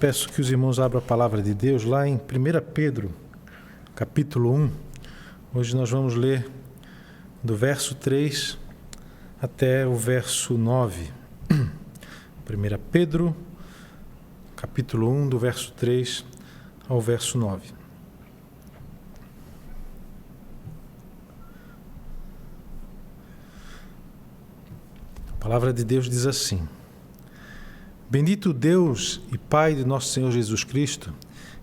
Peço que os irmãos abram a palavra de Deus lá em 1 Pedro, capítulo 1. Hoje nós vamos ler do verso 3 até o verso 9. 1 Pedro, capítulo 1, do verso 3 ao verso 9. A palavra de Deus diz assim: Bendito Deus e Pai de nosso Senhor Jesus Cristo,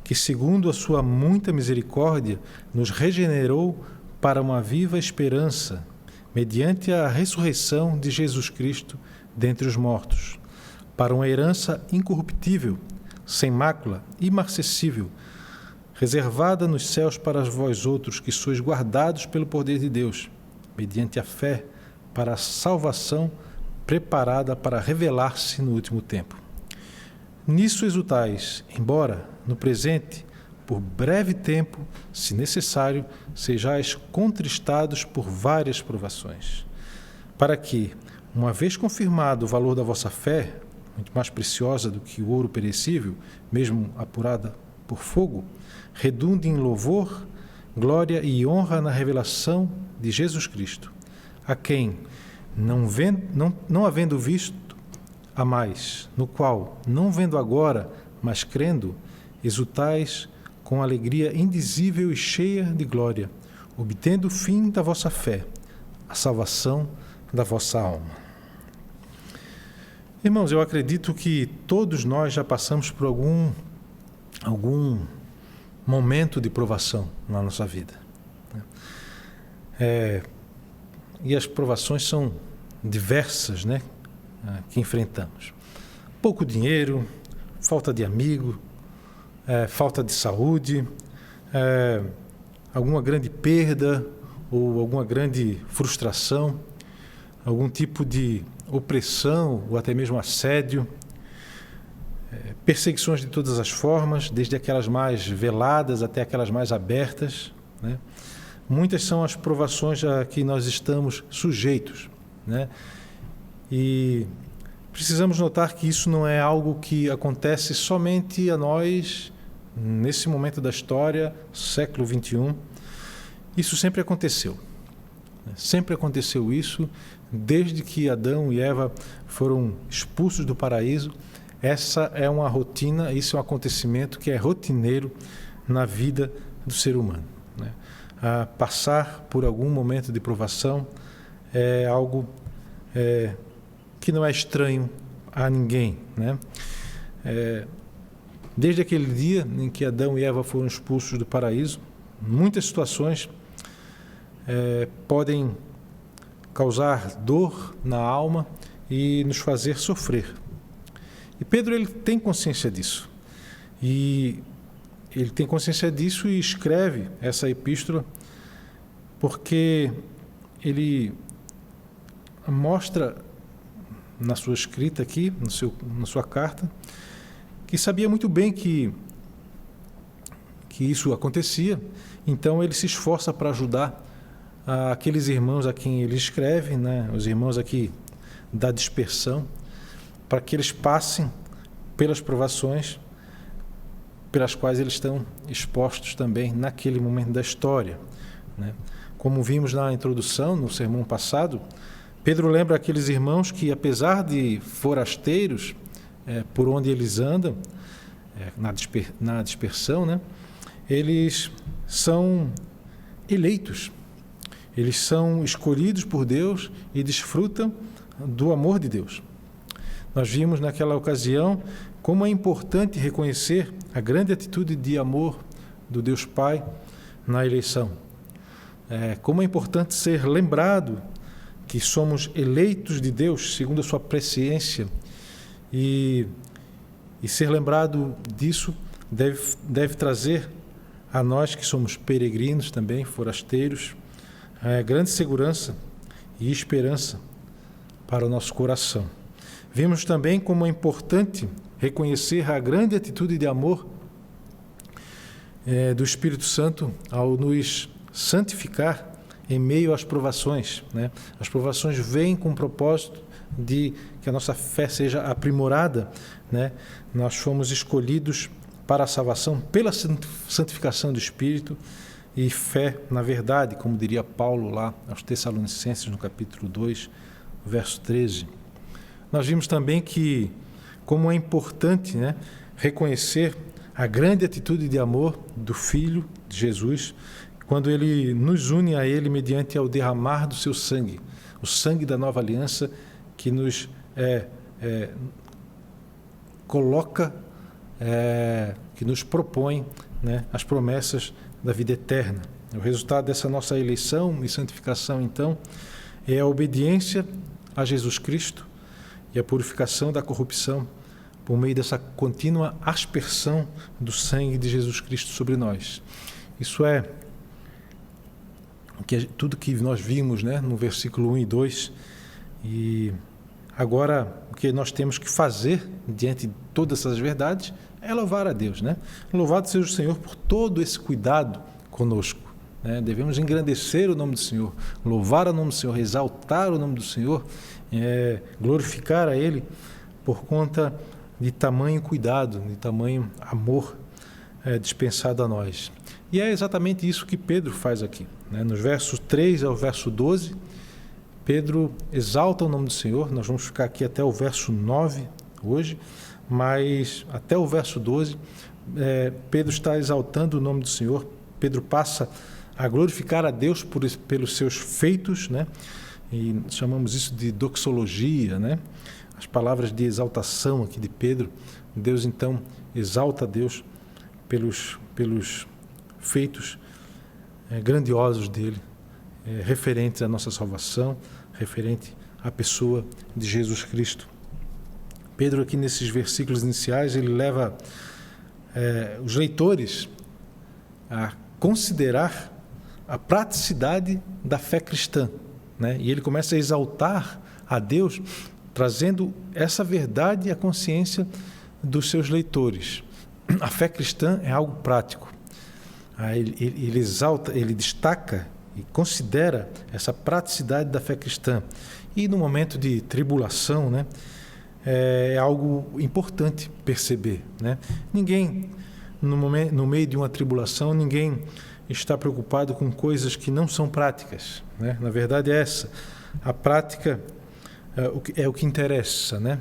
que segundo a sua muita misericórdia nos regenerou para uma viva esperança, mediante a ressurreição de Jesus Cristo dentre os mortos, para uma herança incorruptível, sem mácula, imarcessível, reservada nos céus para vós outros que sois guardados pelo poder de Deus, mediante a fé, para a salvação preparada para revelar-se no último tempo. Nisso exultais, embora, no presente, por breve tempo, se necessário, sejais contristados por várias provações, para que, uma vez confirmado o valor da vossa fé, muito mais preciosa do que o ouro perecível, mesmo apurada por fogo, redunde em louvor, glória e honra na revelação de Jesus Cristo, a quem, não havendo visto a mais, no qual, não vendo agora, mas crendo, exultais com alegria indizível e cheia de glória, obtendo o fim da vossa fé, a salvação da vossa alma. Irmãos, eu acredito que todos nós já passamos por algum momento de provação na nossa vida. E as provações são diversas, né, que enfrentamos. Pouco dinheiro, falta de amigo, falta de saúde, alguma grande perda ou alguma grande frustração, algum tipo de opressão ou até mesmo assédio, perseguições de todas as formas, desde aquelas mais veladas até aquelas mais abertas, né? Muitas são as provações a que nós estamos sujeitos, né? E precisamos notar que isso não é algo que acontece somente a nós nesse momento da história, século XXI. Isso sempre aconteceu. Sempre aconteceu isso, desde que Adão e Eva foram expulsos do paraíso. Essa é uma rotina, isso é um acontecimento que é rotineiro na vida do ser humano, né? A passar por algum momento de provação é algo que não é estranho a ninguém, né? Desde aquele dia em que Adão e Eva foram expulsos do paraíso, muitas situações podem causar dor na alma e nos fazer sofrer. E Pedro, ele tem consciência disso. E ele tem consciência disso e escreve essa epístola porque ele mostra na sua escrita aqui, na sua carta, que sabia muito bem que isso acontecia. Então ele se esforça para ajudar aqueles irmãos a quem ele escreve, né, os irmãos aqui da dispersão, para que eles passem pelas provações pelas quais eles estão expostos também naquele momento da história, né? Como vimos na introdução, no sermão passado, Pedro lembra aqueles irmãos que, apesar de forasteiros por onde eles andam, na dispersão, né, eles são eleitos, eles são escolhidos por Deus e desfrutam do amor de Deus. Nós vimos naquela ocasião como é importante reconhecer a grande atitude de amor do Deus Pai na eleição. Como é importante ser lembrado que somos eleitos de Deus segundo a sua presciência, e ser lembrado disso deve trazer a nós que somos peregrinos também, forasteiros, grande segurança e esperança para o nosso coração. Vimos também como é importante reconhecer a grande atitude de amor do Espírito Santo ao nos santificar em meio às provações, né? As provações vêm com o propósito de que a nossa fé seja aprimorada, né? Nós fomos escolhidos para a salvação pela santificação do Espírito e fé na verdade, como diria Paulo lá aos Tessalonicenses, no capítulo 2, verso 13. Nós vimos também que, como é importante, né, reconhecer a grande atitude de amor do Filho de Jesus, quando ele nos une a ele mediante ao derramar do seu sangue, o sangue da nova aliança que nos coloca, que nos propõe, né, as promessas da vida eterna. O resultado dessa nossa eleição e santificação, então, é a obediência a Jesus Cristo e a purificação da corrupção por meio dessa contínua aspersão do sangue de Jesus Cristo sobre nós. Isso é tudo que nós vimos, né, no versículo 1 e 2. E agora, o que nós temos que fazer diante de todas essas verdades é louvar a Deus, né? Louvado seja o Senhor por todo esse cuidado conosco, né? Devemos engrandecer o nome do Senhor, louvar o nome do Senhor, exaltar o nome do Senhor, glorificar a Ele por conta de tamanho cuidado, de tamanho amor dispensado a nós. E é exatamente isso que Pedro faz aqui, né? Nos versos 3 ao verso 12, Pedro exalta o nome do Senhor. Nós vamos ficar aqui até o verso 9 hoje, mas até o verso 12, Pedro está exaltando o nome do Senhor. Pedro passa a glorificar a Deus pelos seus feitos, né? E chamamos isso de doxologia, né? As palavras de exaltação aqui de Pedro. Deus, então, exalta a Deus pelos feitos grandiosos dele, referentes à nossa salvação, referente à pessoa de Jesus Cristo. Pedro, aqui nesses versículos iniciais, ele leva os leitores a considerar a praticidade da fé cristã, né? E ele começa a exaltar a Deus, trazendo essa verdade à consciência dos seus leitores. A fé cristã é algo prático. Ele exalta, ele destaca e considera essa praticidade da fé cristã. E no momento de tribulação, né, é algo importante perceber, né? Ninguém, no meio de uma tribulação, ninguém está preocupado com coisas que não são práticas, né? Na verdade é essa. A prática é o que interessa, né?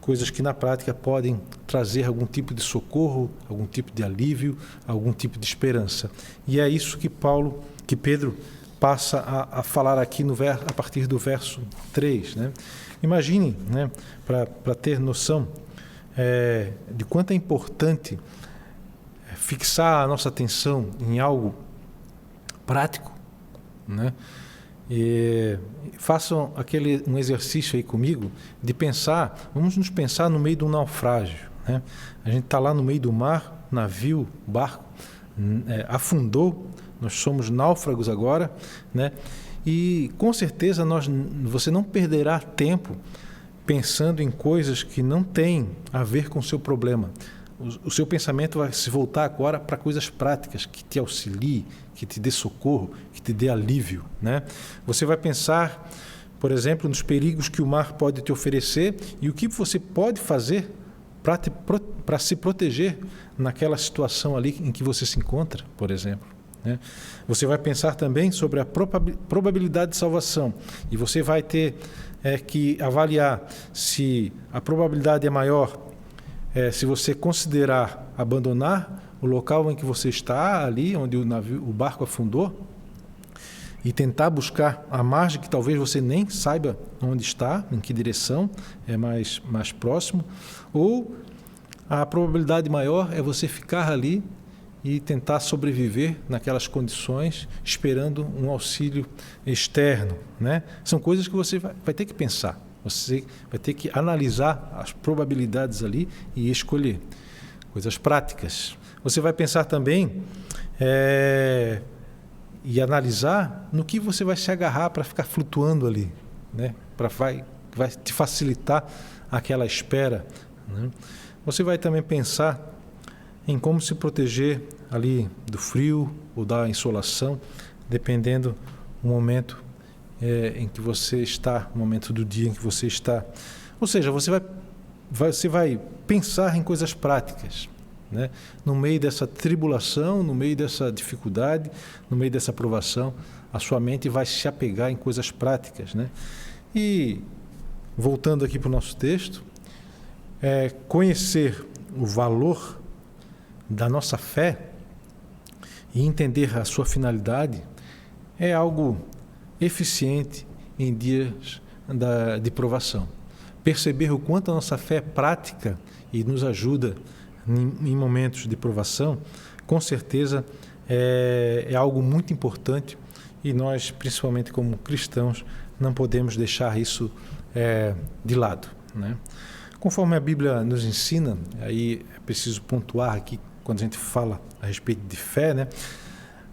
Coisas que na prática podem trazer algum tipo de socorro, algum tipo de alívio, algum tipo de esperança. E é isso que Pedro passa a falar aqui a partir do verso 3, né? Imagine, né, para ter noção de quanto é importante fixar a nossa atenção em algo prático, né? E façam um exercício aí comigo de pensar, vamos nos pensar no meio de um naufrágio, né? A gente está lá no meio do mar, navio, barco, afundou, nós somos náufragos agora, né? E com certeza você não perderá tempo pensando em coisas que não têm a ver com o seu problema. O seu pensamento vai se voltar agora para coisas práticas que te auxiliem, que te dê socorro, que te dê alívio, né? Você vai pensar, por exemplo, nos perigos que o mar pode te oferecer e o que você pode fazer para se proteger naquela situação ali em que você se encontra, por exemplo, né? Você vai pensar também sobre a probabilidade de salvação e você vai ter que avaliar se a probabilidade é maior se você considerar abandonar o local em que você está, ali onde o barco afundou, e tentar buscar a margem que talvez você nem saiba onde está, em que direção é mais próximo, ou a probabilidade maior é você ficar ali e tentar sobreviver naquelas condições, esperando um auxílio externo, né? São coisas que você vai ter que pensar. Você vai ter que analisar as probabilidades ali e escolher coisas práticas. Você vai pensar também e analisar no que você vai se agarrar para ficar flutuando ali, né? Vai te facilitar aquela espera, né? Você vai também pensar em como se proteger ali do frio ou da insolação, dependendo do momento em que você está, no momento do dia em que você está. Ou seja, você vai pensar em coisas práticas, né? No meio dessa tribulação, no meio dessa dificuldade, no meio dessa provação, a sua mente vai se apegar em coisas práticas, né? E, voltando aqui para o nosso texto, conhecer o valor da nossa fé e entender a sua finalidade é algo eficiente em dias de provação. Perceber o quanto a nossa fé é prática e nos ajuda em momentos de provação, com certeza é algo muito importante, e nós, principalmente como cristãos, não podemos deixar isso de lado, né? Conforme a Bíblia nos ensina, aí é preciso pontuar aqui, quando a gente fala a respeito de fé, né?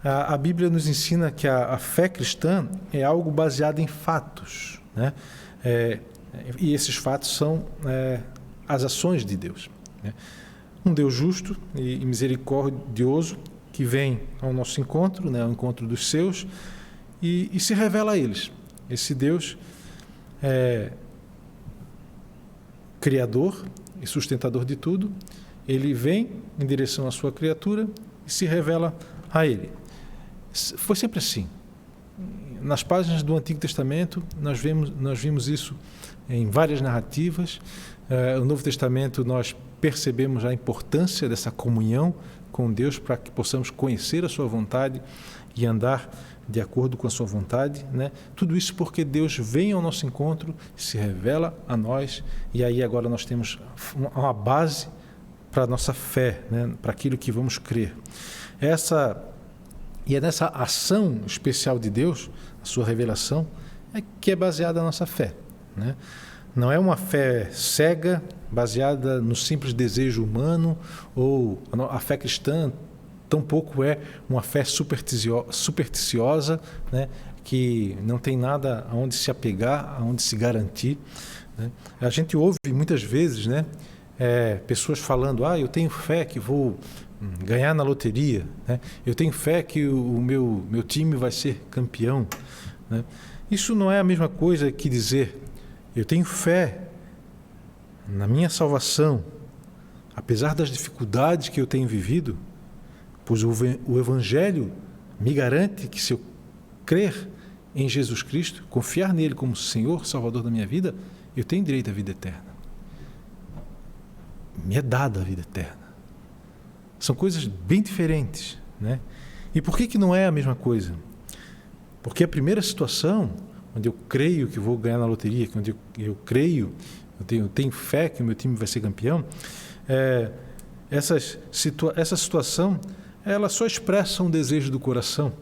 A Bíblia nos ensina que a fé cristã é algo baseado em fatos, né? E esses fatos são as ações de Deus, né? Um Deus justo e misericordioso que vem ao nosso encontro, né? Ao encontro dos seus, e se revela a eles. Esse Deus criador e sustentador de tudo, ele vem em direção à sua criatura e se revela a ele. Foi sempre assim. Nas páginas do Antigo Testamento, nós vimos isso em várias narrativas. No Novo Testamento, nós percebemos a importância dessa comunhão com Deus para que possamos conhecer a sua vontade e andar de acordo com a sua vontade, né? Tudo isso porque Deus vem ao nosso encontro, se revela a nós, e aí agora nós temos uma base para a nossa fé, né? Para aquilo que vamos crer. E é nessa ação especial de Deus, a sua revelação, que é baseada a nossa fé, né? Não é uma fé cega, baseada no simples desejo humano, ou a fé cristã tampouco é uma fé supersticiosa, né? Que não tem nada aonde se apegar, aonde se garantir, né? A gente ouve muitas vezes, né? Pessoas falando, eu tenho fé que vou ganhar na loteria, né? Eu tenho fé que o meu time vai ser campeão, né? Isso não é a mesma coisa que dizer, eu tenho fé na minha salvação, apesar das dificuldades que eu tenho vivido, pois o Evangelho me garante que se eu crer em Jesus Cristo, confiar nele como Senhor, Salvador da minha vida, eu tenho direito à vida eterna. Me é dada a vida eterna. São coisas bem diferentes, né? E por que não é a mesma coisa? Porque a primeira situação, onde eu creio que vou ganhar na loteria, onde eu creio, eu tenho fé que o meu time vai ser campeão, essa situação, ela só expressa um desejo do coração,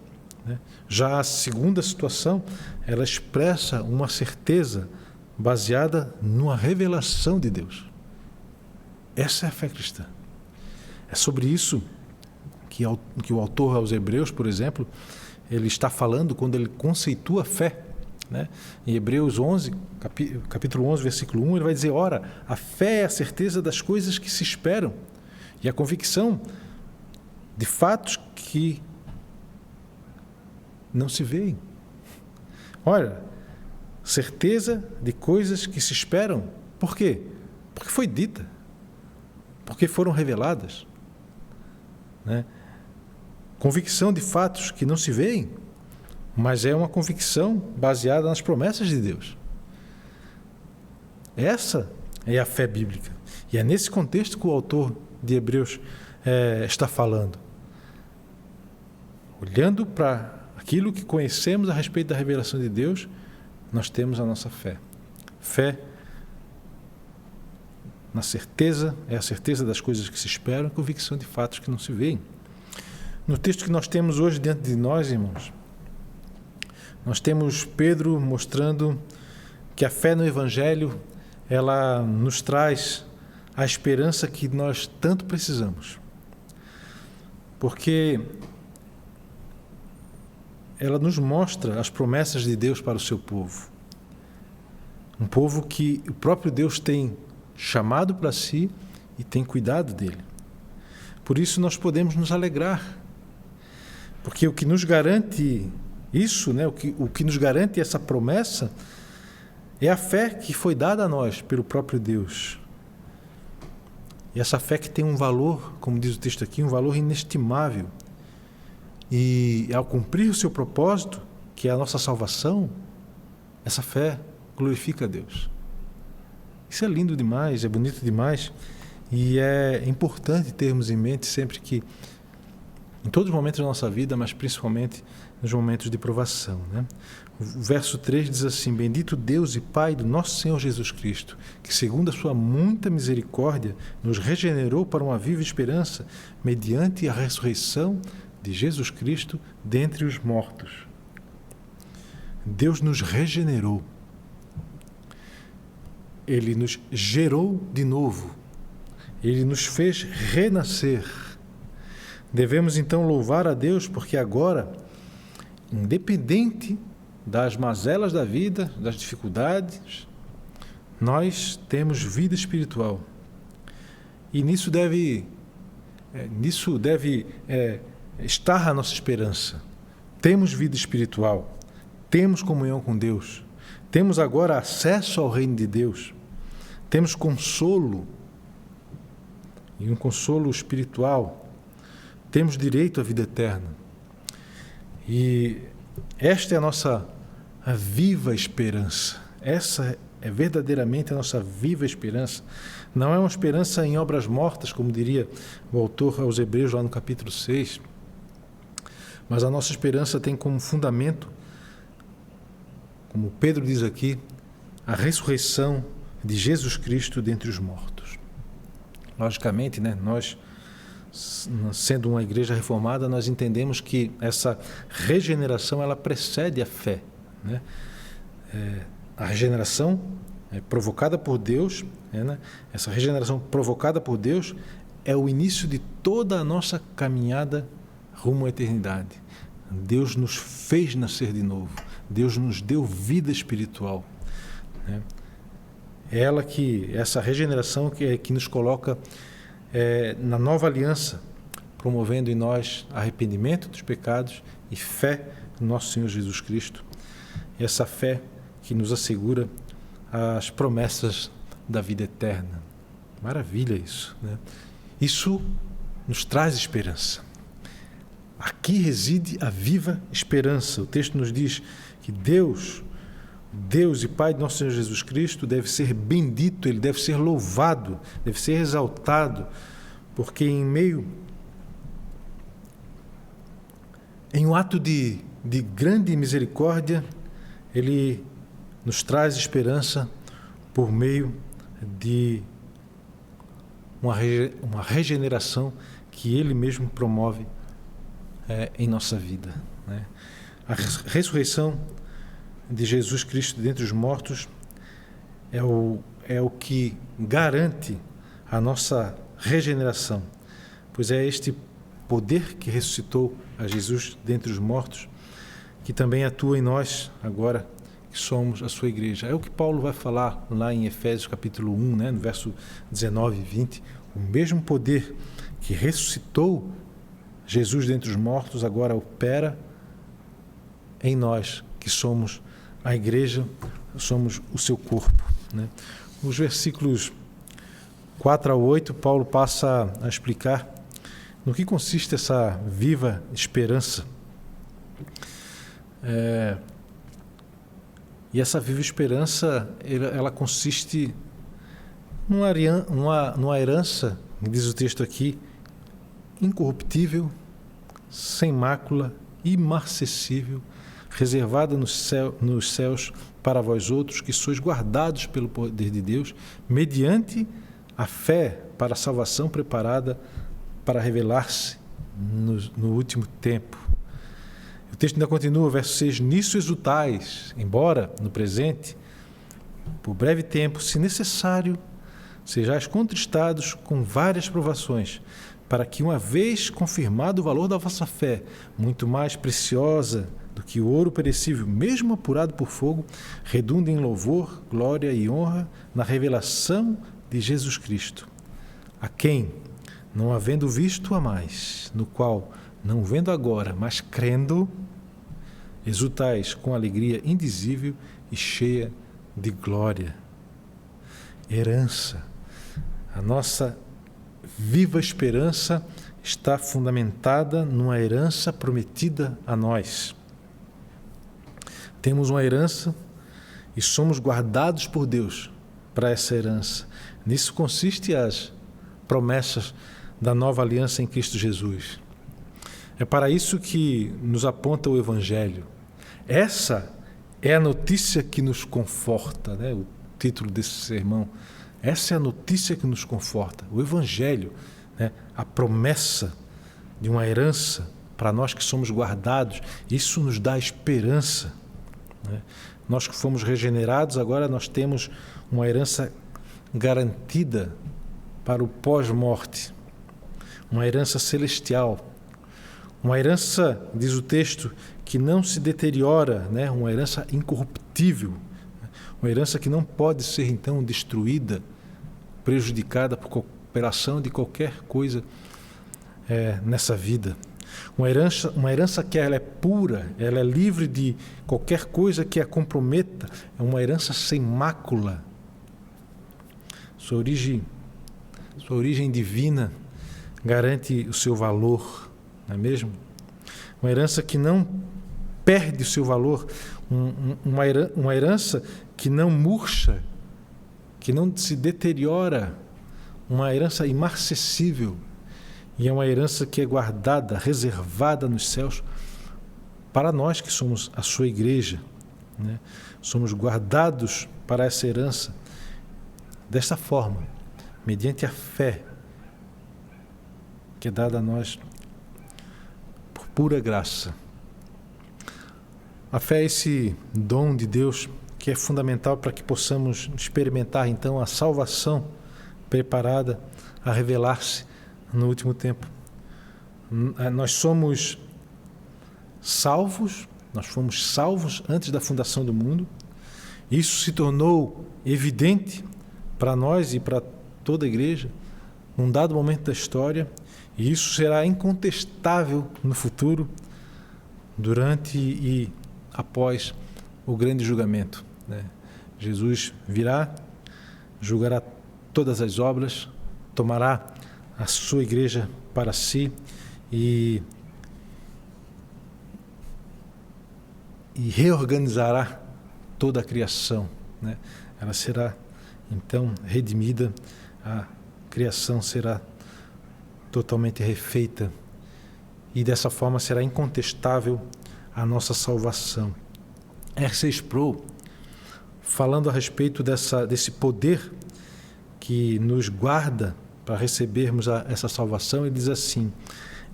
né? Já a segunda situação, ela expressa uma certeza baseada numa revelação de Deus. Essa é a fé cristã. É sobre isso que o autor aos Hebreus, por exemplo, ele está falando quando ele conceitua a fé, né? Em Hebreus 11, capítulo 11, versículo 1, ele vai dizer, ora, a fé é a certeza das coisas que se esperam e a convicção de fatos que não se veem. Olha, certeza de coisas que se esperam. Por quê? Porque foi dita. Porque foram reveladas, né? Convicção de fatos que não se veem, mas é uma convicção baseada nas promessas de Deus. Essa é a fé bíblica. E é nesse contexto que o autor de Hebreus está falando. Olhando para aquilo que conhecemos a respeito da revelação de Deus, nós temos a nossa fé. Fé na certeza, é a certeza das coisas que se esperam, convicção de fatos que não se veem. No texto que nós temos hoje diante de nós, irmãos, nós temos Pedro mostrando que a fé no Evangelho, ela nos traz a esperança que nós tanto precisamos. Porque ela nos mostra as promessas de Deus para o seu povo. Um povo que o próprio Deus tem chamado para si e tem cuidado dele. Por isso nós podemos nos alegrar, porque o que nos garante Isso, né, o que nos garante essa promessa é a fé que foi dada a nós pelo próprio Deus. E essa fé que tem um valor, como diz o texto aqui, um valor inestimável. E ao cumprir o seu propósito, que é a nossa salvação, essa fé glorifica a Deus. Isso é lindo demais, é bonito demais, e é importante termos em mente sempre que, em todos os momentos da nossa vida, mas principalmente nos momentos de provação, né? O verso 3 diz assim: Bendito Deus e Pai do nosso Senhor Jesus Cristo, que segundo a sua muita misericórdia nos regenerou para uma viva esperança, mediante a ressurreição de Jesus Cristo dentre os mortos. Deus nos regenerou. Ele nos gerou de novo. Ele nos fez renascer. Devemos então louvar a Deus porque agora, independente das mazelas da vida, das dificuldades, nós temos vida espiritual. E nisso deve estar a nossa esperança. Temos vida espiritual, temos comunhão com Deus, temos agora acesso ao reino de Deus, temos consolo, e um consolo espiritual, temos direito à vida eterna. E esta é a nossa viva esperança. Essa é verdadeiramente a nossa viva esperança. Não é uma esperança em obras mortas, como diria o autor aos Hebreus lá no capítulo 6, mas a nossa esperança tem como fundamento, como Pedro diz aqui, a ressurreição de Jesus Cristo dentre os mortos. Logicamente, né, nós, sendo uma igreja reformada, nós entendemos que essa regeneração ela precede a fé, né? A regeneração é provocada por Deus, né? Essa regeneração provocada por Deus é o início de toda a nossa caminhada rumo à eternidade. Deus nos fez nascer de novo. Deus nos deu vida espiritual, né? Essa regeneração que nos coloca na nova aliança, promovendo em nós arrependimento dos pecados e fé no nosso Senhor Jesus Cristo. E essa fé que nos assegura as promessas da vida eterna. Maravilha isso, né? Isso nos traz esperança. Aqui reside a viva esperança. O texto nos diz que Deus e Pai de nosso Senhor Jesus Cristo deve ser bendito, Ele deve ser louvado, deve ser exaltado, porque em um ato de grande misericórdia, Ele nos traz esperança por meio de uma regeneração que Ele mesmo promove em nossa vida, né? A ressurreição de Jesus Cristo dentre os mortos é o que garante a nossa regeneração, pois é este poder que ressuscitou a Jesus dentre os mortos que também atua em nós agora que somos a sua igreja. É o que Paulo vai falar lá em Efésios capítulo 1, né, no verso 19 e 20. O mesmo poder que ressuscitou Jesus dentre os mortos agora opera em nós, que somos a igreja, somos o seu corpo, né? Os versículos 4 a 8, Paulo passa a explicar no que consiste essa viva esperança. E essa viva esperança, ela consiste numa herança, diz o texto aqui, incorruptível, sem mácula, imarcessível, reservada nos céus para vós outros, que sois guardados pelo poder de Deus, mediante a fé para a salvação preparada para revelar-se no último tempo. O texto ainda continua, verso 6, nisso exultais, embora no presente, por breve tempo, se necessário, sejais contristados com várias provações, para que, uma vez confirmado o valor da vossa fé, muito mais preciosa do que o ouro perecível, mesmo apurado por fogo, redunde em louvor, glória e honra na revelação de Jesus Cristo, a quem, não havendo visto a mais, no qual, não vendo agora, mas crendo, exultais com alegria indizível e cheia de glória. Herança. A nossa viva esperança está fundamentada numa herança prometida a nós. Temos uma herança e somos guardados por Deus para essa herança. Nisso consiste as promessas da nova aliança em Cristo Jesus. É para isso que nos aponta o Evangelho. Essa é a notícia que nos conforta, né? O título desse sermão. Essa é a notícia que nos conforta. O Evangelho, né? A promessa de uma herança para nós que somos guardados. Isso nos dá esperança, né? Nós que fomos regenerados, agora nós temos uma herança garantida para o pós-morte, uma herança celestial, uma herança, diz o texto, que não se deteriora, né? Uma herança incorruptível, uma herança que não pode ser então destruída, prejudicada por operação de qualquer coisa nessa vida. Uma herança que ela é pura, ela é livre de qualquer coisa que a comprometa, é uma herança sem mácula. Sua origem divina garante o seu valor, não é mesmo? Uma herança que não perde o seu valor, uma herança que não murcha, que não se deteriora, uma herança imarcessível. E é uma herança que é guardada, reservada nos céus para nós que somos a sua igreja, né? Somos guardados para essa herança desta forma, mediante a fé que é dada a nós por pura graça. A fé é esse dom de Deus que é fundamental para que possamos experimentar então a salvação preparada a revelar-se no último tempo. Nós somos salvos antes da fundação do mundo. Isso se tornou evidente para nós e para toda a igreja num dado momento da história, e isso será incontestável no futuro, durante e após o grande julgamento, né? Jesus virá, julgará todas as obras, tomará a sua igreja para si e reorganizará toda a criação, né? Ela será então redimida, a criação será totalmente refeita e dessa forma será incontestável a nossa salvação. R.C. Sproul, falando a respeito desse poder que nos guarda para recebermos essa salvação, ele diz assim: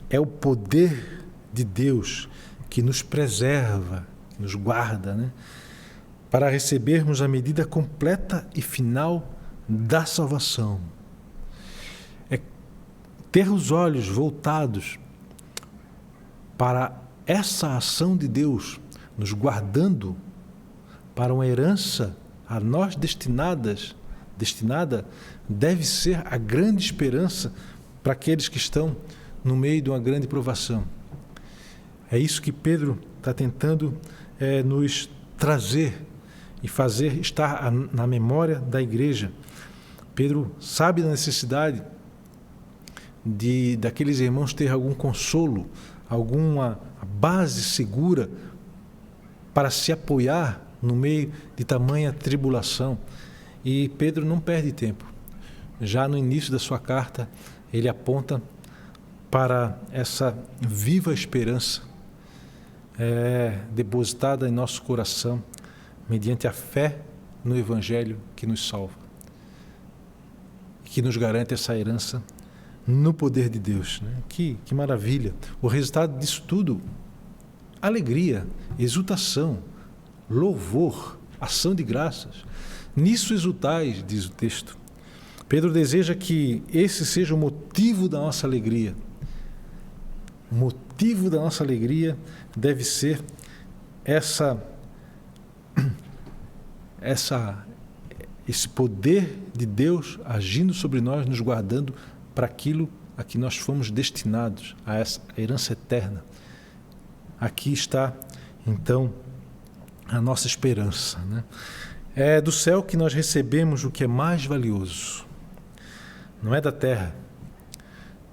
é o poder de Deus que nos preserva, que nos guarda, né? Para recebermos a medida completa e final da salvação. É ter os olhos voltados para essa ação de Deus, nos guardando para uma herança a nós destinada, deve ser a grande esperança para aqueles que estão no meio de uma grande provação. É isso que Pedro está tentando nos trazer e fazer estar na memória da igreja. Pedro sabe da necessidade daqueles irmãos ter algum consolo, alguma base segura para se apoiar no meio de tamanha tribulação. E Pedro não perde tempo. Já no início da sua carta, ele aponta para essa viva esperança depositada em nosso coração mediante a fé no Evangelho que nos salva, que nos garante essa herança no poder de Deus, né? Que maravilha! O resultado disso tudo, alegria, exultação, louvor, ação de graças. Nisso exultais, diz o texto. Pedro deseja que esse seja o motivo da nossa alegria. O motivo da nossa alegria deve ser esse poder de Deus agindo sobre nós, nos guardando para aquilo a que nós fomos destinados, a essa herança eterna. Aqui está, então, a nossa esperança, né? É do céu que nós recebemos o que é mais valioso. Não é da terra.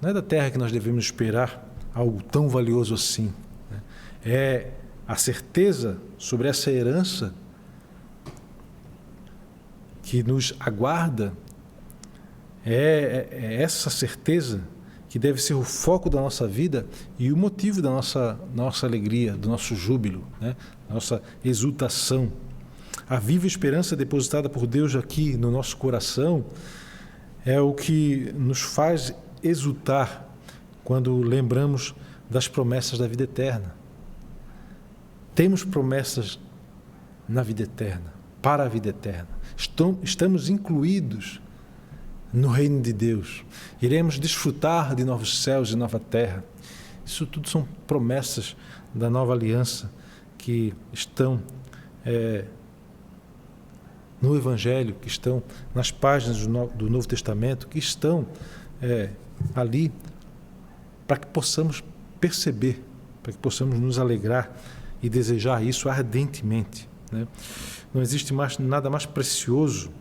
Não é da terra que nós devemos esperar algo tão valioso assim, né? É a certeza sobre essa herança que nos aguarda. É essa certeza que deve ser o foco da nossa vida e o motivo da nossa alegria, do nosso júbilo, né? Nossa exultação. A viva esperança depositada por Deus aqui no nosso coração é o que nos faz exultar quando lembramos das promessas da vida eterna. Temos promessas na vida eterna, para a vida eterna. Estamos incluídos no reino de Deus. Iremos desfrutar de novos céus e nova terra. Isso tudo são promessas da nova aliança que estão no Evangelho, que estão nas páginas do Novo Testamento, que estão ali para que possamos perceber, para que possamos nos alegrar e desejar isso ardentemente, né? Não existe nada mais precioso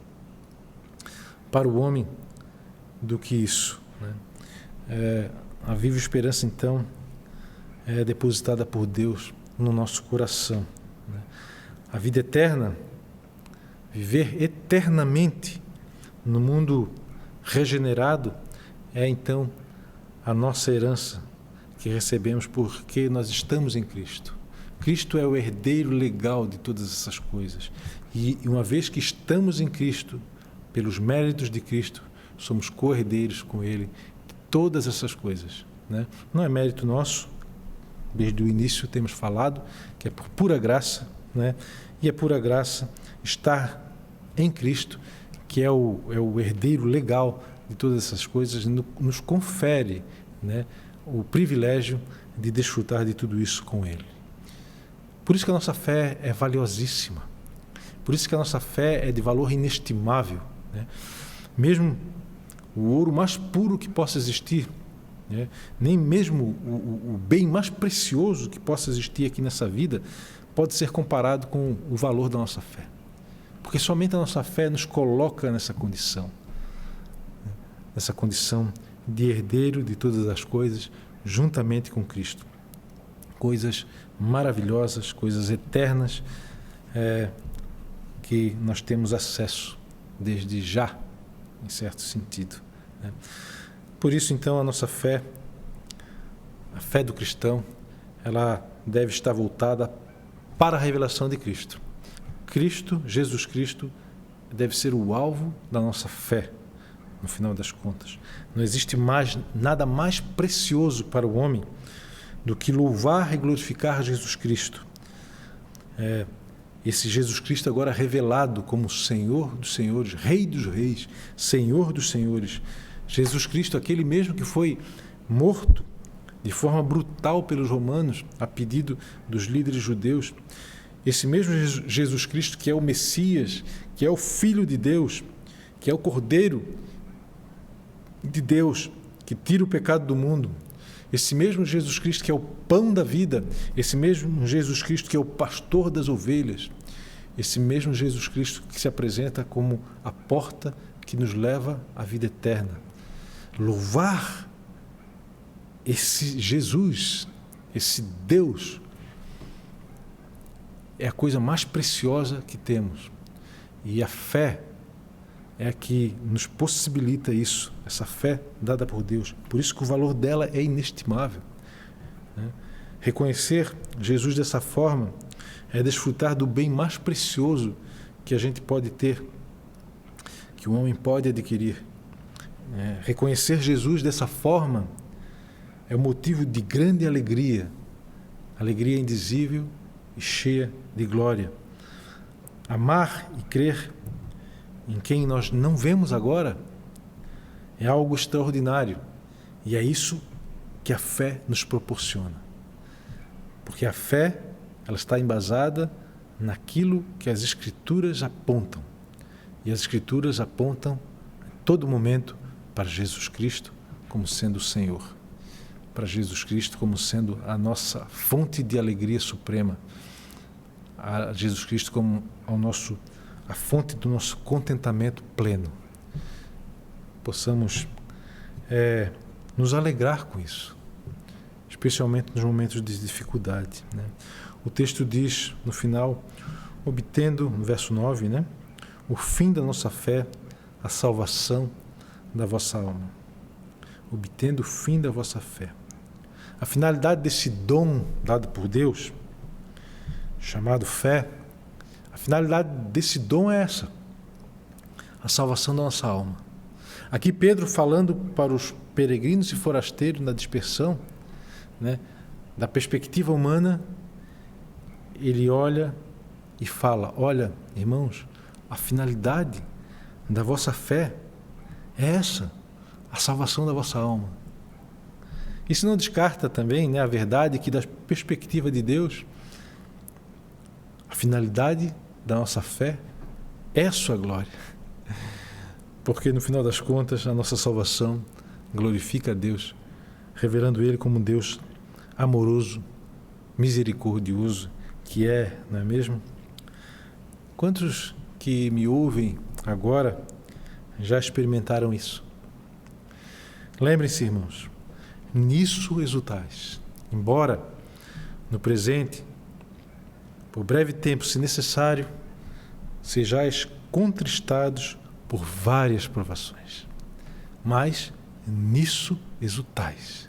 para o homem do que isso, né? A viva esperança, então, é depositada por Deus no nosso coração, né? A vida eterna, viver eternamente no mundo regenerado, é então a nossa herança que recebemos porque nós estamos em Cristo. Cristo é o herdeiro legal de todas essas coisas. E uma vez que estamos em Cristo, pelos méritos de Cristo, somos co-herdeiros com Ele de todas essas coisas, né? Não é mérito nosso, desde o início temos falado que é por pura graça, né? E é pura graça estar em Cristo, que é o herdeiro legal de todas essas coisas, nos confere, né, o privilégio de desfrutar de tudo isso com Ele. Por isso que a nossa fé é valiosíssima. Por isso que a nossa fé é de valor inestimável, né? Mesmo o ouro mais puro que possa existir, né? Nem mesmo o bem mais precioso que possa existir aqui nessa vida pode ser comparado com o valor da nossa fé. Porque somente a nossa fé nos coloca nessa condição de herdeiro de todas as coisas, juntamente com Cristo. Coisas maravilhosas, coisas eternas, que nós temos acesso desde já, em certo sentido, né? Por isso, então, a nossa fé, a fé do cristão, ela deve estar voltada para a revelação de Cristo. Cristo, Jesus Cristo, deve ser o alvo da nossa fé, no final das contas. Não existe nada mais precioso para o homem do que louvar e glorificar Jesus Cristo. Esse Jesus Cristo agora revelado como Senhor dos Senhores, Rei dos Reis, Senhor dos Senhores. Jesus Cristo, aquele mesmo que foi morto de forma brutal pelos romanos, a pedido dos líderes judeus. Esse mesmo Jesus Cristo que é o Messias, que é o Filho de Deus, que é o Cordeiro de Deus, que tira o pecado do mundo. Esse mesmo Jesus Cristo que é o pão da vida, esse mesmo Jesus Cristo que é o pastor das ovelhas, esse mesmo Jesus Cristo que se apresenta como a porta que nos leva à vida eterna. Louvar esse Jesus, esse Deus, é a coisa mais preciosa que temos. E a fé é a que nos possibilita isso, essa fé dada por Deus. Por isso que o valor dela é inestimável, né? Reconhecer Jesus dessa forma é desfrutar do bem mais precioso que a gente pode ter, que o homem pode adquirir. Reconhecer Jesus dessa forma é o motivo de grande alegria, alegria indizível e cheia de glória. Amar e crer em quem nós não vemos agora é algo extraordinário, e é isso que a fé nos proporciona. Porque a fé, ela está embasada naquilo que as Escrituras apontam, e as Escrituras apontam em todo momento para Jesus Cristo como sendo o Senhor, para Jesus Cristo como sendo a nossa fonte de alegria suprema. a Jesus Cristo como a fonte do nosso contentamento pleno. Possamos nos alegrar com isso, especialmente nos momentos de dificuldade, né? O texto diz, no final, obtendo, no verso 9, né, o fim da nossa fé, a salvação da vossa alma. Obtendo o fim da vossa fé. A finalidade desse dom dado por Deus, chamado fé, a finalidade desse dom é essa, a salvação da nossa alma. Aqui Pedro falando para os peregrinos e forasteiros na dispersão, né, da perspectiva humana, ele olha e fala: olha, irmãos, a finalidade da vossa fé é essa, a salvação da vossa alma. Isso não descarta também, né, a verdade que, da perspectiva de Deus, a finalidade da nossa fé é a sua glória. Porque, no final das contas, a nossa salvação glorifica a Deus, revelando Ele como um Deus amoroso, misericordioso, que é, não é mesmo? Quantos que me ouvem agora já experimentaram isso? Lembrem-se, irmãos, nisso exultais. Embora no presente, por breve tempo, se necessário, sejais contristados por várias provações, mas nisso exultais.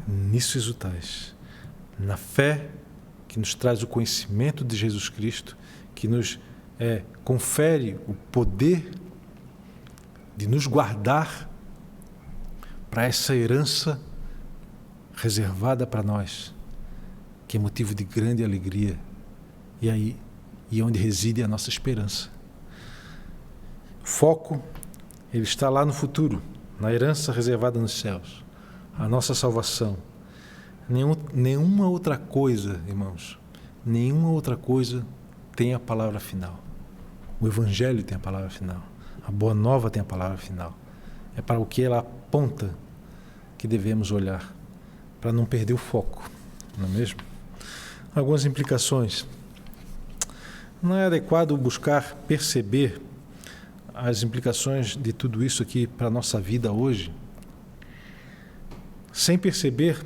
Nisso exultais. Na fé que nos traz o conhecimento de Jesus Cristo, que nos confere o poder de nos guardar para essa herança reservada para nós, que é motivo de grande alegria, e onde reside a nossa esperança. O foco, ele está lá no futuro, na herança reservada nos céus, a nossa salvação. Nenhuma outra coisa, irmãos, nenhuma outra coisa tem a palavra final. O Evangelho tem a palavra final. A Boa Nova tem a palavra final. É para o que ela aponta que devemos olhar, para não perder o foco, não é mesmo? Algumas implicações. Não é adequado buscar perceber as implicações de tudo isso aqui para a nossa vida hoje, sem perceber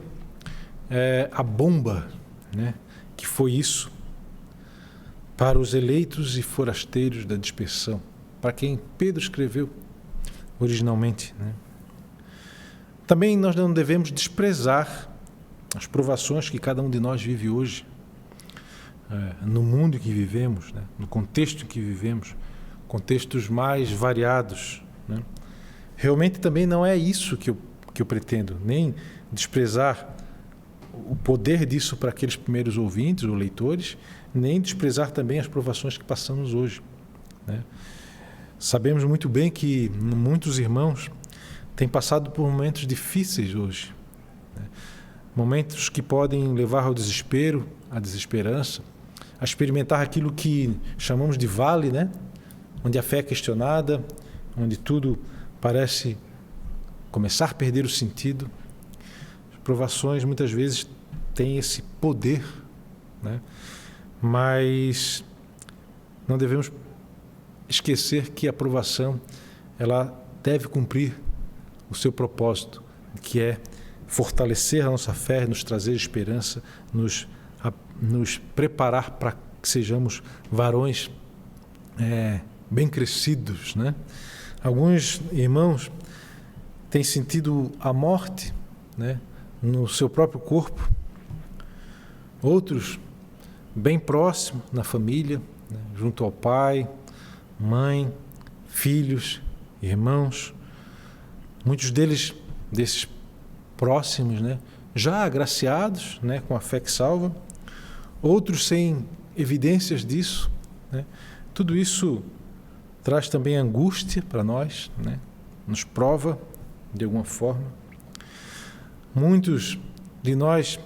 a bomba, né, que foi isso para os eleitos e forasteiros da dispersão, para quem Pedro escreveu originalmente, né? Também nós não devemos desprezar as provações que cada um de nós vive hoje, no mundo em que vivemos, né, no contexto em que vivemos, contextos mais variados, né? Realmente também não é isso que eu pretendo, nem desprezar o poder disso para aqueles primeiros ouvintes ou leitores, nem desprezar também as provações que passamos hoje, né? Sabemos muito bem que muitos irmãos têm passado por momentos difíceis hoje, né? Momentos que podem levar ao desespero, à desesperança, a experimentar aquilo que chamamos de vale, né? Onde a fé é questionada, onde tudo parece começar a perder o sentido. As provações muitas vezes têm esse poder, né? Mas não devemos esquecer que a provação, ela deve cumprir o seu propósito, que é fortalecer a nossa fé, nos trazer esperança, nos preparar para que sejamos varões bem crescidos, né? Alguns irmãos têm sentido a morte, né, no seu próprio corpo, outros bem próximo na família, né, junto ao pai, mãe, filhos, irmãos, muitos desses próximos, né, já agraciados, né, com a fé que salva, outros sem evidências disso, né? Tudo isso traz também angústia para nós, né? Nos prova de alguma forma. Muitos de nós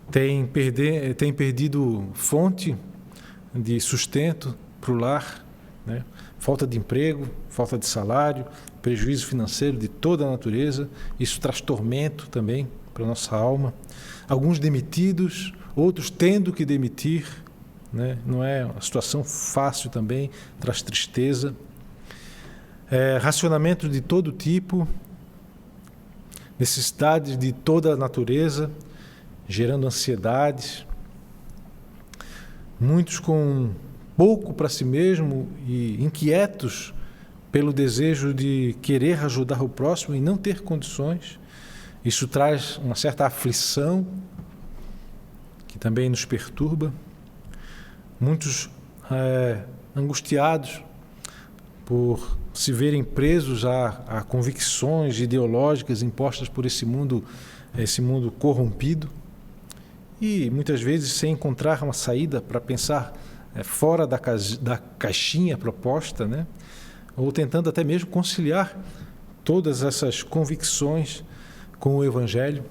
têm perdido fonte de sustento para o lar, né? Falta de emprego, falta de salário, prejuízo financeiro de toda a natureza. Isso traz tormento também para a nossa alma. Alguns demitidos, outros tendo que demitir, né? Não é uma situação fácil também, traz tristeza. Racionamento de todo tipo, necessidades de toda a natureza, gerando ansiedades. Muitos com pouco para si mesmo e inquietos pelo desejo de querer ajudar o próximo e não ter condições. Isso traz uma certa aflição que também nos perturba. Muitos angustiados por se verem presos a convicções ideológicas impostas por esse mundo corrompido, e muitas vezes sem encontrar uma saída para pensar fora da caixinha proposta, né? Ou tentando até mesmo conciliar todas essas convicções com o Evangelho.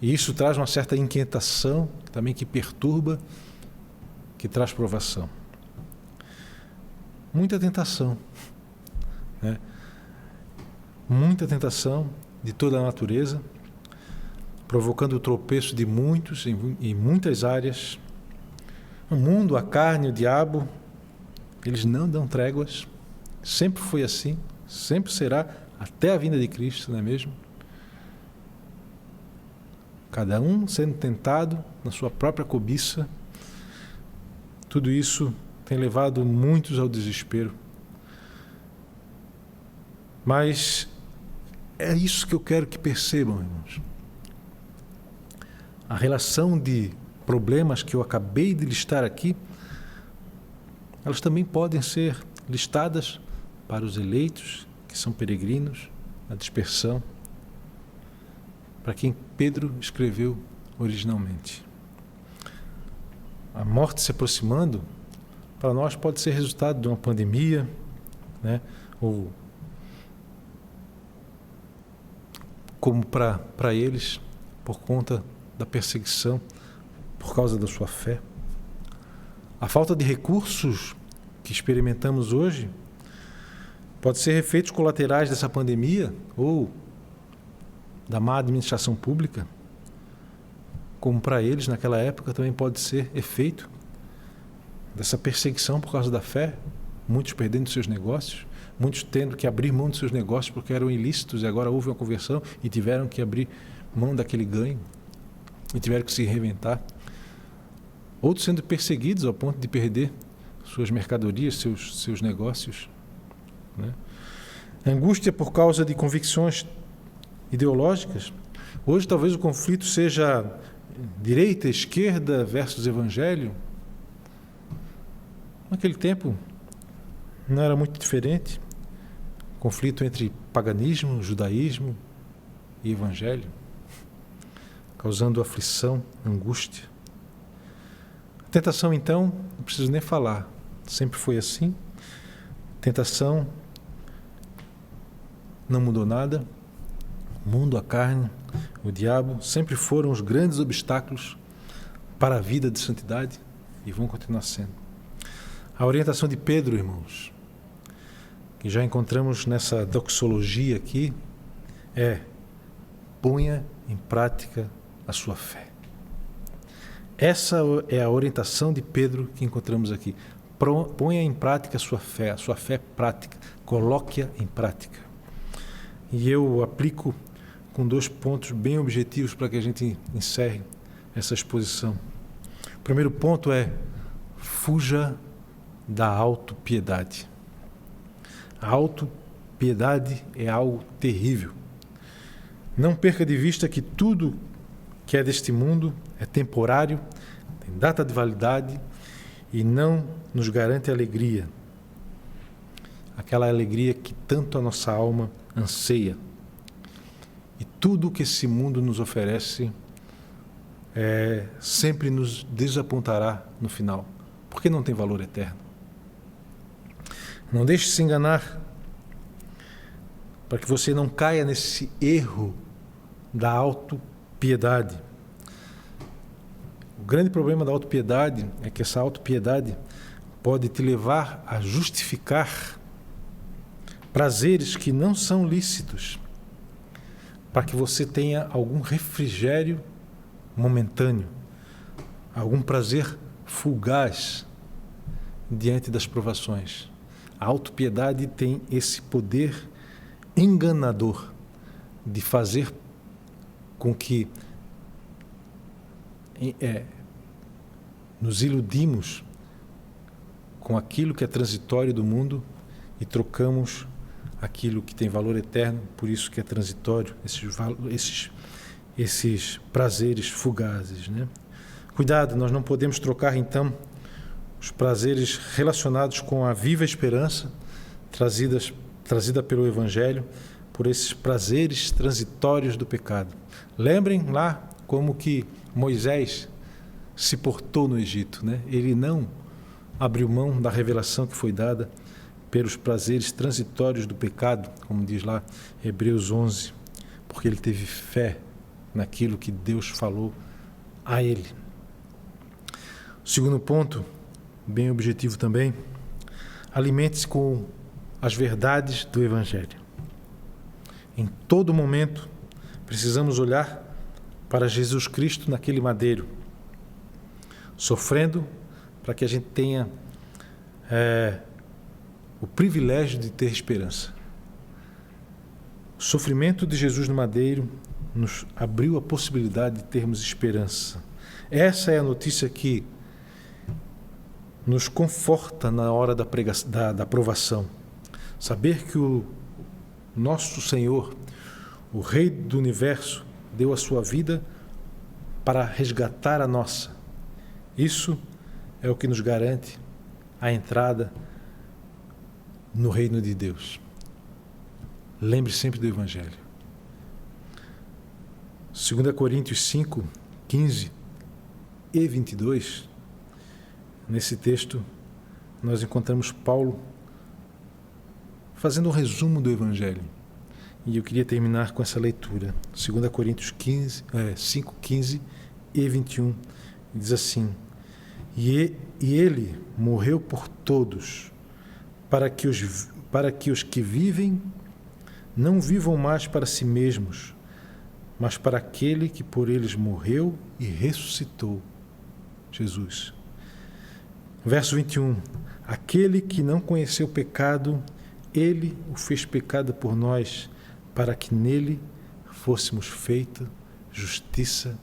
E isso traz uma certa inquietação também, que perturba, que traz provação. Muita tentação, né? Muita tentação de toda a natureza, provocando o tropeço de muitos em muitas áreas. O mundo, a carne, o diabo, eles não dão tréguas. Sempre foi assim, sempre será, até a vinda de Cristo, não é mesmo? Cada um sendo tentado na sua própria cobiça. Tudo isso tem levado muitos ao desespero. Mas é isso que eu quero que percebam, irmãos. A relação de problemas que eu acabei de listar aqui, elas também podem ser listadas para os eleitos, que são peregrinos, na dispersão, para quem Pedro escreveu originalmente. A morte se aproximando, para nós pode ser resultado de uma pandemia, né? Ou como para eles, por conta da perseguição, por causa da sua fé. A falta de recursos que experimentamos hoje pode ser efeitos colaterais dessa pandemia ou da má administração pública, como para eles naquela época também pode ser efeito dessa perseguição por causa da fé, muitos perdendo seus negócios, muitos tendo que abrir mão de seus negócios porque eram ilícitos e agora houve uma conversão e tiveram que abrir mão daquele ganho e tiveram que se reinventar. Outros sendo perseguidos ao ponto de perder suas mercadorias, seus negócios, né? Angústia por causa de convicções ideológicas. Hoje talvez o conflito seja direita, esquerda versus evangelho. Naquele tempo não era muito diferente. Conflito entre paganismo, judaísmo e evangelho, causando aflição, angústia. Tentação, então, não preciso nem falar, sempre foi assim. Tentação não mudou nada. O mundo, a carne, o diabo sempre foram os grandes obstáculos para a vida de santidade e vão continuar sendo. A orientação de Pedro, irmãos, que já encontramos nessa doxologia aqui, é: ponha em prática a sua fé. Essa é a orientação de Pedro que encontramos aqui. Ponha em prática a sua fé prática, coloque-a em prática. E eu aplico com 2 pontos bem objetivos para que a gente encerre essa exposição. O primeiro ponto é: fuja da autopiedade. A autopiedade é algo terrível. Não perca de vista que tudo que é deste mundo é temporário, tem data de validade e não nos garante alegria. Aquela alegria que tanto a nossa alma anseia. E tudo que esse mundo nos oferece sempre nos desapontará no final, porque não tem valor eterno. Não deixe se enganar, para que você não caia nesse erro da autopiedade. O grande problema da autopiedade é que essa autopiedade pode te levar a justificar prazeres que não são lícitos, para que você tenha algum refrigério momentâneo, algum prazer fugaz diante das provações. A autopiedade tem esse poder enganador de fazer com que nos iludimos com aquilo que é transitório do mundo e trocamos aquilo que tem valor eterno por isso que é transitório, esses prazeres fugazes, né? Cuidado, nós não podemos trocar então os prazeres relacionados com a viva esperança trazida pelo Evangelho por esses prazeres transitórios do pecado. Lembrem lá como que Moisés se portou no Egito, né? Ele não abriu mão da revelação que foi dada pelos prazeres transitórios do pecado, como diz lá Hebreus 11, porque ele teve fé naquilo que Deus falou a ele. O segundo ponto, bem objetivo também, alimente-se com as verdades do Evangelho. Em todo momento, precisamos olhar para Jesus Cristo naquele madeiro, sofrendo para que a gente tenha o privilégio de ter esperança. O sofrimento de Jesus no madeiro nos abriu a possibilidade de termos esperança. Essa é a notícia que nos conforta na hora da provação. Saber que o nosso Senhor, o Rei do Universo, deu a sua vida para resgatar a nossa. Isso é o que nos garante a entrada no reino de Deus. Lembre sempre do Evangelho. 2 Coríntios 5, 15 e 22, nesse texto nós encontramos Paulo fazendo um resumo do Evangelho. E eu queria terminar com essa leitura. 2 Coríntios 5, 15 e 21. Diz assim: E ele morreu por todos, para que os que vivem não vivam mais para si mesmos, mas para aquele que por eles morreu e ressuscitou, Jesus. Verso 21. Aquele que não conheceu pecado, ele o fez pecado por nós, para que nele fôssemos feitos justiça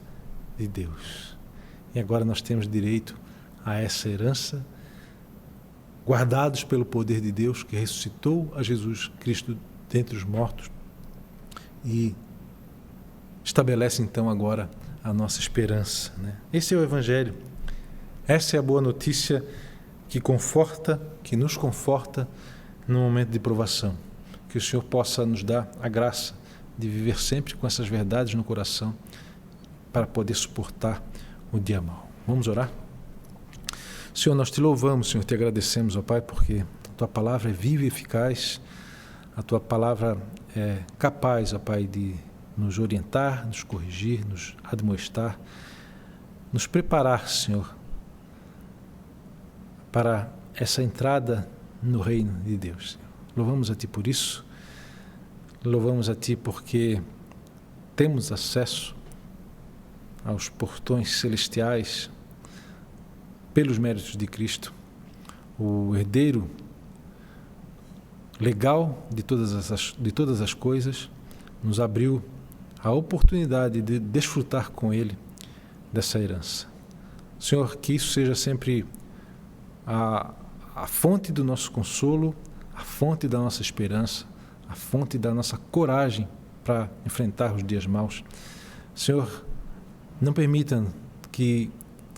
de Deus. E agora nós temos direito a essa herança, guardados pelo poder de Deus que ressuscitou a Jesus Cristo dentre os mortos e estabelece então agora a nossa esperança, né? Esse é o Evangelho. Essa é a boa notícia que conforta, que nos conforta no momento de provação. Que o Senhor possa nos dar a graça de viver sempre com essas verdades no coração para poder suportar o dia mau. Vamos orar? Senhor, nós te louvamos, Senhor, te agradecemos, ó Pai, porque a Tua palavra é viva e eficaz, a Tua palavra é capaz, ó Pai, de nos orientar, nos corrigir, nos admoestar, nos preparar, Senhor, para essa entrada no reino de Deus. Louvamos a Ti por isso, louvamos a Ti porque temos acesso aos portões celestiais pelos méritos de Cristo, o herdeiro legal de todas as coisas, nos abriu a oportunidade de desfrutar com Ele dessa herança. Senhor, que isso seja sempre a fonte do nosso consolo, a fonte da nossa esperança, a fonte da nossa coragem para enfrentar os dias maus. Senhor, não permita que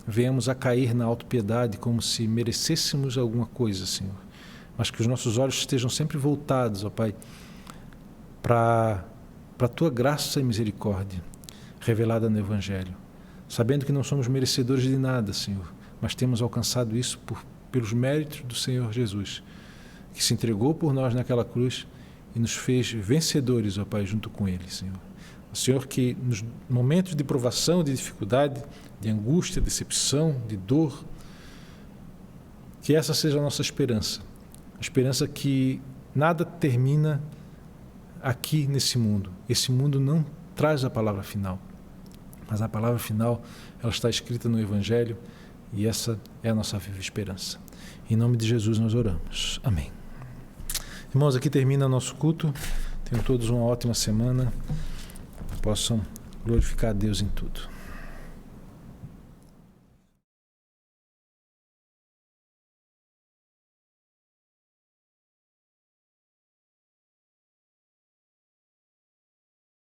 venhamos a cair na autopiedade como se merecêssemos alguma coisa, Senhor, mas que os nossos olhos estejam sempre voltados, ó Pai, para a Tua graça e misericórdia revelada no Evangelho, sabendo que não somos merecedores de nada, Senhor, mas temos alcançado isso pelos méritos do Senhor Jesus, que se entregou por nós naquela cruz e nos fez vencedores, ó Pai, junto com Ele, Senhor. O Senhor, que nos momentos de provação, de dificuldade, de angústia, de decepção, de dor, que essa seja a nossa esperança. A esperança que nada termina aqui nesse mundo. Esse mundo não traz a palavra final. Mas a palavra final, ela está escrita no Evangelho e essa é a nossa viva esperança. Em nome de Jesus nós oramos. Amém. Irmãos, aqui termina nosso culto. Tenham todos uma ótima semana. Possam glorificar a Deus em tudo.